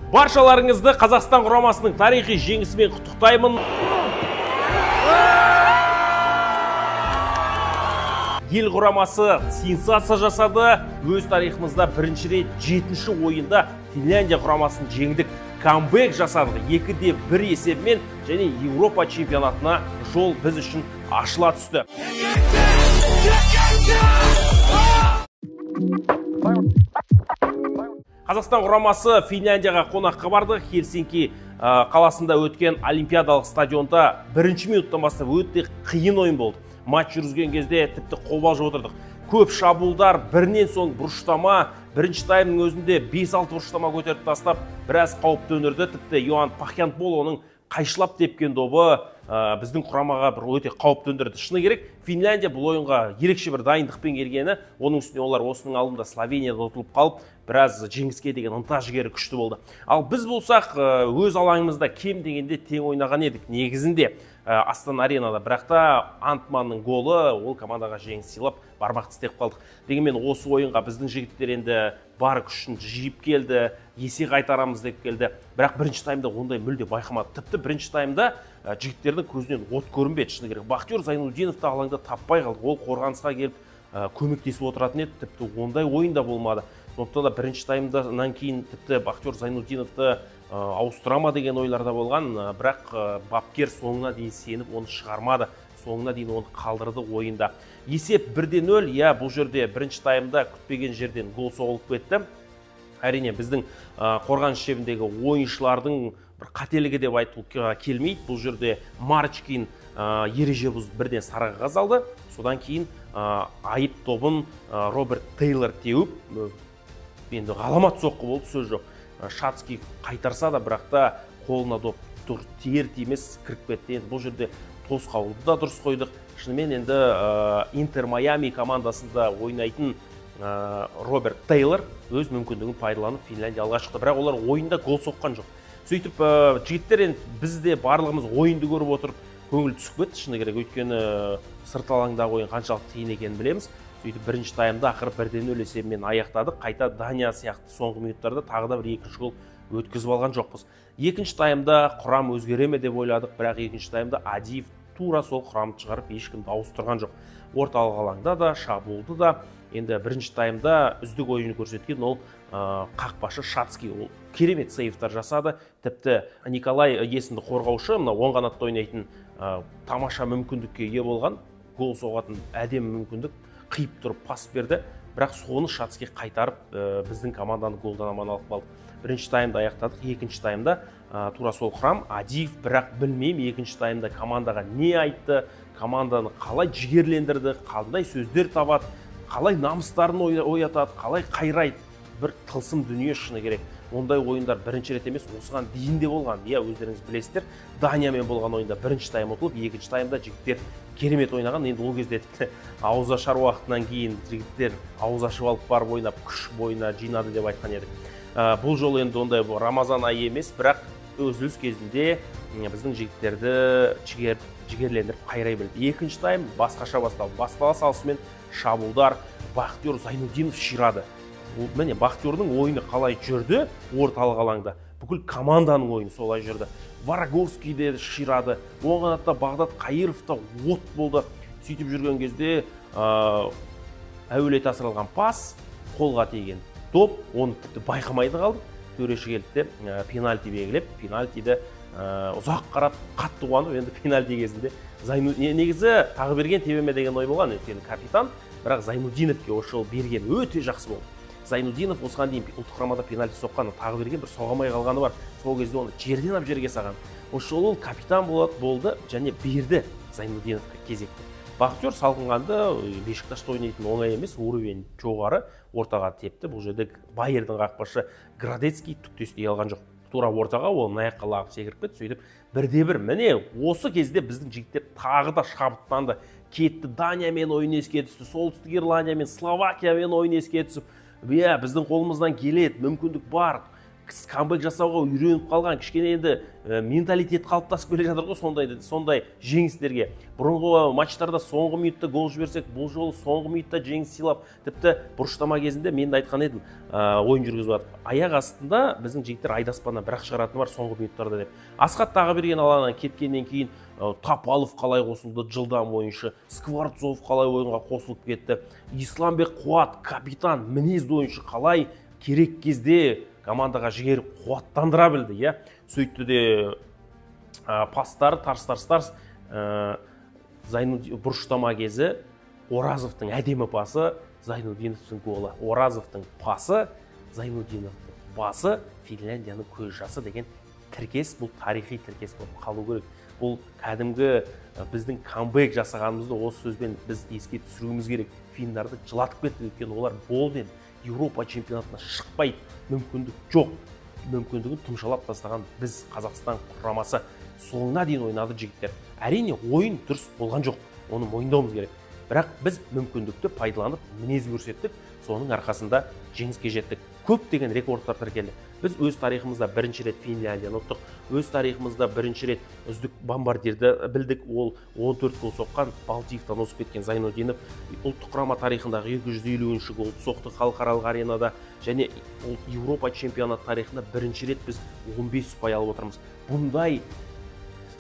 Баршаларыңызды Қазақстан құрамасының тарихи жеңісімен құттықтаймын. Ел құрамасы сенсация жасады. Өз тарихымызда бірінші рет 7-ші ойында Финляндия құрамасын жеңдік. Камбэк жасадық. 2-1 есебімен және Еуропа чемпионатына жол біз үшін ашыла түсті. Қазақстан құрамасы Финляндияға қонаққа барды. Хельсинки қаласында өткен олимпиадалық стадионда бірінші минуттан бастап өте қиын ойын болды. Матч жүргізген кезде тіпті қобалжып отырдық. Көп шабуылдар, бірінен соң бұрыштама, бірінші таймның өзінде 5-6 бұрыштама көтеріп тастап, біраз қауіп төндірді. Тіпті Йоан Пахянтбол оның қайшылап тепкен добы біздің құрамаға бір өте қауіп төндірді. Шыны керек, Финляндия бұл ойынға ерекше бір дайындықпен келгені, оның үстіне олар осының алдында Словенияда ұтылып қалып, біраз жеңіске деген ынта жігері күшті болды. Ал біз болсақ, өз алаңымызда кем дегенде тең ойнаған едік. Негізінде Астана аренада, бірақ та Антманның голы ол командаға жеңіс сыйлап бармақты істеп қалдық. Дегенмен осы ойынға біздің жігіттер енді бар күшін жиып келді, есе қайтарамыз деп келді. Бірақ бірінші таймда ондай мүлде байқамады. Тіпті бірінші таймда жігіттердің көзінен от көрінбеді. Шыны керек, Бахтияр Зайнутдиновты алаңда таппай қалды. Ол қорғанысқа келіп көмектесіп отыратын еді. Тіпті ондай ойында болмады. Сондықтан да бірінші таймдан кейін тіпті Бахтияр Зайнутдиновты ауыстырама деген ойларда болған, бірақ бапкер соңына дейін сеніп оны шығармады. Соңына дейін оны қалдырды ойында. Есеп 1-0, бұл жерде бірінші таймда күтпеген жерден гол соғылып кетті. Әрине біздің қорғаныс шебіндегі ойыншылардың бір қателігі деп айтуға келмейді. Бұл жерде Марчкин ереже бұзып бірден сары қағаз алды. Содан кейін айып добын Роберт Тейлор теуіп, енді ғаламат соққы болды, сөз жоқ. Шацкий қайтарса да, бірақ та қолына доп тұр, тиер-тимес кіріп кетті. Енді бұл жерде тосқауылды да дұрыс қойдық. Шынымен енді Интер Майами командасында ойнайтын Роберт Тейлор өз мүмкіндігін пайдаланып Финляндия алға шықты. Бірақ олар ойында гол соққан жоқ. Сөйтіп жігіттер, бізде барлығымыз ойынды көріп отырып көңіл түсіп кетті. Шыны керек, өйткені сырт алаңдағы ойын қаншалықты қиын екенін білеміз. Сөйтіп бірінші таймда ақыры 1-0 есебімен аяқтадық. Қайта Дания сияқты соңғы минуттарда тағы да бір екінші гол өткізіп алған жоқпыз. Екінші таймда құрам өзгере ме деп ойладық, бірақ екінші таймда Адиев тура сол құрамды шығарып ешкімді ауыстырған жоқ. Орталық алаңда да, шабуылды да. Енді бірінші таймда үздік ойын көрсеткен ол қақпашы Шацкий. Ол керемет сейвтар жасады. Тіпті Николай есімді қорғаушы, мына оң қанатта ойнайтын тамаша мүмкіндікке ие болған, гол соғатын әдемі мүмкіндік, қиып тұрып пас берді. Бірақ соны Шацкий қайтарып, біздің команданы голдан аман алып қалды. Бірінші таймда аяқтадық, екінші таймда тура сол құрам Адиев, бірақ білмеймін, екінші таймда командаға не айтты, команданы қалай жігерлендірді, қандай сөздер табады, қалай намыстарын оятады, қалай қайрайды. Бір тылсым дүние, шыны керек. Ондай ойындар бірінші рет емес, осыған дейін де болған. Өздеріңіз білесіздер, Даниямен болған ойында бірінші тайм ұтылып, екінші таймда жігіттер керемет ойнаған. Енді ол кезде ауыз ашар уақытынан кейін жігіттер ауыз ашып алып барып ойнап, күш бойына жинады деп айтқан едік. Бұл жол енді ондай Рамазан айы емес, бірақ үзіліс кезінде біздің жігіттерді жігерлендіріп қайрай білді. Екінші тайм басқаша басталды. Бастала салысымен шабуылдар, Бахтияр Зайнутдинов ширады. Міне, Бахтиярдың ойыны қалай жүрді орталық алаңда, бүкіл команданың ойыны солай жүрді. Вараговский де ширады, оң қанатта Бағдат Қайыров та от болды. Сөйтіп жүрген кезде әуелет асырылған пас, қолға тиген доп, оны тіпті байқамайды қалды. Төреші келді, пенальти белгілеп, пенальтиді ұзақ қарап, қатты қуанып, енді пенальти кезінде негізі тағы берген тебеме деген ой болған, өйткені капитан, бірақ Зайнутдиновке осы жол берген өте жақсы болды. Зайнутдинов осыған дейін ұлттық құрамада пенальти соққаны, тағы берген бір соғамай қалғаны бар. Сол кезде оны жерден ап жерге саған. Осы жол ол капитан болды және берді Зайнутдиновқа кезекті. Бахтияр салқынғанды Бешикташта ойнайтын оңай емес, уровень жоғары ортаға тепті. Бұл жерде Байердің қақпашы Градецкий түктестей алған жоқ. Тура ортаға ол аяққа лағып секіріп кетті. Сөйтіп 1-1. Міне осы кезде біздің жігіттер тағы да шабыттанды. Кетті, Даниямен ойын еске түсті, Солтүстік Ирландиямен, Словакиямен ойын еске түсіп, біздің қолымыздан келеді, мүмкіндік бар. камбэк жасауға үйреніп қалған, кішкене енді менталитет қалыптасып келе жатыр ғой сондай жеңістерге. Бұрынғы матчтарда соңғы минутта гол жіберсек, бұл жолы соңғы минутта жеңіс сыйлап, тіпті бұрыштама кезінде мен де айтқан едім, ойын жүргізіп жатып, аяқ астында біздің жігіттер айдаспаннан бірақ шығаратыны бар соңғы минуттарда деп. Асхат Тағыберген алаңнан кеткеннен кейін Тапалов қалай қосылды, жылдам ойыншы, Скворцов қалай ойынға қосылып кетті, Исламбек Қуат, капитан, мінезді ойыншы қалай керек кезде командаға жігер қуаттандыра білді, сөйтті де пастар, тарс бұрыштама кезі Оразовтың әдемі пасы, Зайнудиновтың голы. Оразовтың пасы, Зайнудиновтың басы, Финляндияның көз жасы деген тіркес, бұл тарихи тіркес болып қалу керек. Бұл кәдімгі біздің камбэк жасағанымызды осы сөзбен біз еске түсіруіміз керек. Финдарды жылатып кетті, өйткені олар болды Еуропа чемпионатына шықпайды, мүмкіндік жоқ. Мүмкіндігін тұмшалап тастаған біз Қазақстан құрамасы соңына дейін ойнады жігіттер. Әрине ойын дұрыс болған жоқ, оны мойындауымыз керек. Бірақ біз мүмкіндікті пайдаланып мінез көрсеттік, соның арқасында жеңіске жеттік. Көптеген рекордтар тіркелді. Біз өз тарихымызда бірінші рет Финляндияны ұттық, өз тарихымызда бірінші рет үздік бомбардирді білдік. Ол 14 гол соққан, Балтиевтан озып кеткен Зайнудинов ұлттық құрама тарихындағы 250-ші голды соқты халықаралық аренада, және Еуропа чемпионат тарихында бірінші рет біз 15 ұпай алып отырмыз.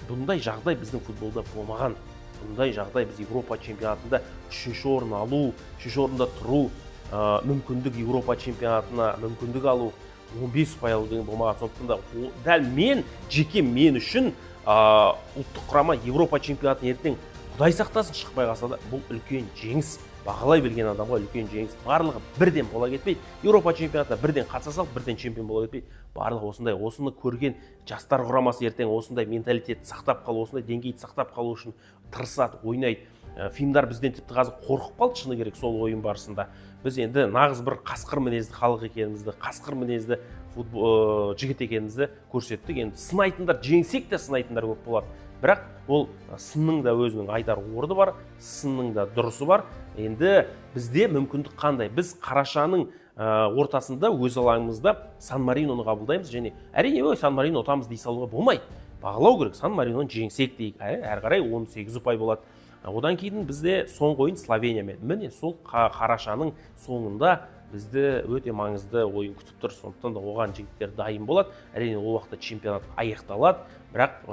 Бұндай жағдай біздің футболда болмаған. Бұндай жағдай біз Еуропа чемпионатында 3-ші орын алу, 3-ші орында тұру, мүмкіндік Еуропа чемпионатына мүмкіндік алу, 15 ұпай алу деген болмаған. Сондықтан да дәл мен үшін ұлттық құрама Еуропа чемпионатын ертең Құдай сақтасын шықпай қалса да, бұл үлкен жеңіс. Бағалай білген адамға үлкен жеңіс. Барлығы бірден бола кетпейді. Еуропа чемпионатына бірден қатыса салып, бірден чемпион бола кетпейді. Барлығы осыны көрген жастар құрамасы ертең осындай менталитетті сақтап қалу, осындай деңгейді сақтап қалу үшін тырысады, ойнайды. Финдар бізден тіпті қазір қорқып қалды, шыны керек, сол ойын барысында. Біз енді нағыз бір қасқыр мінезді халық екенімізді, қасқыр мінезді жігіт екенімізді көрсеттік. Енді сынайтындар, жеңсек те сынайтындар көп болады. Бірақ ол сынның да өзінің айтар орны бар, сынның да дұрысы бар. Енді бізде мүмкіндік қандай? Біз қарашаның ортасында өз алаңымызда Сан-Мариноны қабылдаймыз, және әрине Сан-Марино ұтамыз дей салуға болмайды. Бағалау керек, Сан-Мариноны жеңсек дейік, әрі қарай 18 ұпай болады. Одан кейін бізде соңғы ойын Словениямен. Міне сол қарашаның соңында бізді өте маңызды ойын күтіп тұр. Сондықтан да оған жігіттер дайын болады. Әрине ол уақытта чемпионат аяқталады, бірақ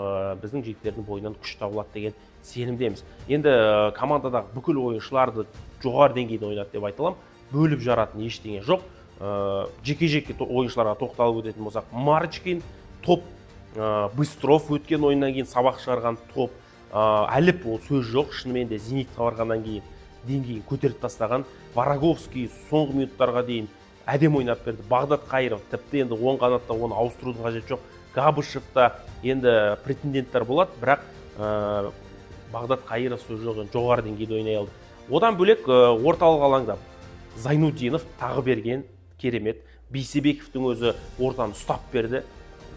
біздің жігіттердің бойынан күш табылады деген сенімдеміз. Енді командадағы бүкіл ойыншыларды жоғары деңгейде ойнады деп айта аламын. Бөліп жаратын ештеңе жоқ. Жеке-жеке ойыншыларға тоқталып өтетін болсақ, Марчкин топ, Быстров өткен ойыннан кейін сабақ шығарған топ, Әліп ол сөз жоқ, шынымен де Зенитқа барғаннан кейін деңгейін көтеріп тастаған. Вараговский соңғы минуттарға дейін әдем ойнап берді. Бағдат Қайыров тіпті енді оң қанатта оны ауыстырудың қажеті жоқ. Габышевта енді претенденттер болады, бірақ Бағдат Қайыров сөз жоқ, жоғары деңгейде ойнай алды. Одан бөлек орталық алаңда Зайнудинов, Тағыберген керемет, Бейсебековтің өзі ортаны ұстап берді.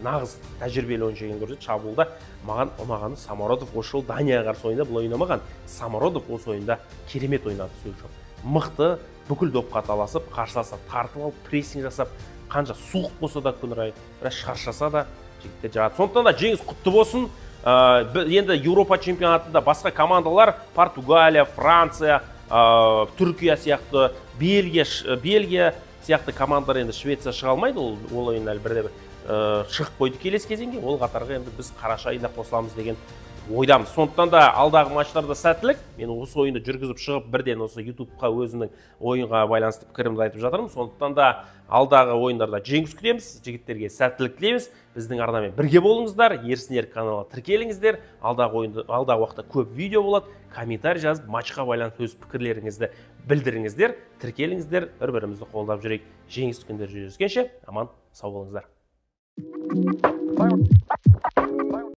Нағыз тәжірибелі ойыншы екенін көрсетті шабуылда. Маған ұнағаны Самородов осы жолы Данияға қарсы ойында бұл ойнамаған. Самородов осы ойында керемет ойнады сөз жоқ. Мықты, бүкіл допқа таласып, қарсыласа тартып алып, прессинг жасап, қанша суық болса да күн райы, бірақ шаршаса да жігіттер жығады. Сондықтан да жеңіс құтты болсын. Енді Еуропа чемпионатында басқа командалар Португалия, Франция, Түркия сияқты, Бельгия сияқты командалар, енді Швеция шыға алмайды, ол ойын әлі бірде-бір шығып қойды келесі кезеңге. Ол қатарға енді біз қараша айында қосыламыз деген ойдамыз. Сондықтан да алдағы матчтарда сәттілік. Мен осы ойынды жүргізіп шығып бірден осы YouTube-қа өзімнің ойынға байланысты пікірімді айтып жатырмын. Сондықтан да алдағы ойындарда жеңіс күтеміз, жігіттерге сәттілік тілейміз. Біздің арнамен бірге болыңыздар, Ерсін Ерік каналына тіркеліңіздер. Алдағы уақытта көп видео болады. Комментарий жазып, матчқа байланысты өз пікірлеріңізді білдіріңіздер, тіркеліңіздер, бір-бірімізді қолдап жүрейік. Жеңіс күндері жүздескенше аман сау болыңыздар.